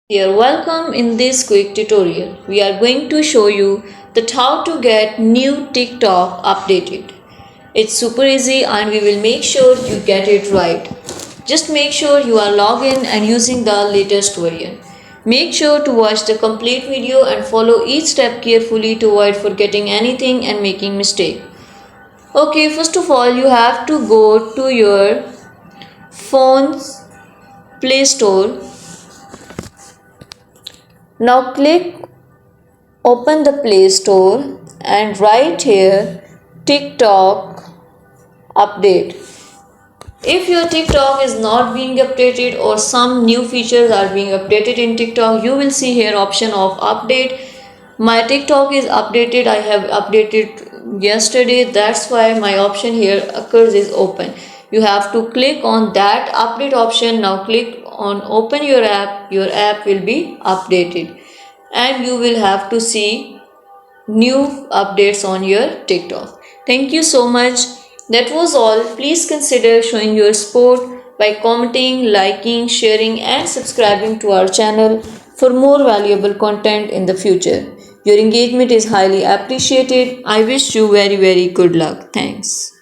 Dear, welcome in this quick tutorial. We are going to show you that how to get new TikTok updated. It's super easy and we will make sure you get it right. Just make sure you are logged in and using the latest version. Make sure to watch the complete video and follow each step carefully to avoid forgetting anything and making mistake. Okay, first of all you have to go to your phone's Play Store. Now click open the Play Store and write here TikTok update. If your TikTok is not being updated or some new features are being updated in TikTok, you will see here option of update. My TikTok is updated. I have updated yesterday. That's why my option here occurs is open. You have to click on that update option. Now click on open your app. Your app will be updated and you will have to see new updates on your TikTok. Thank you so much. That was all. Please consider showing your support by commenting, liking, sharing, and subscribing to our channel for more valuable content in the future. Your engagement is highly appreciated. I wish you very good luck. Thanks.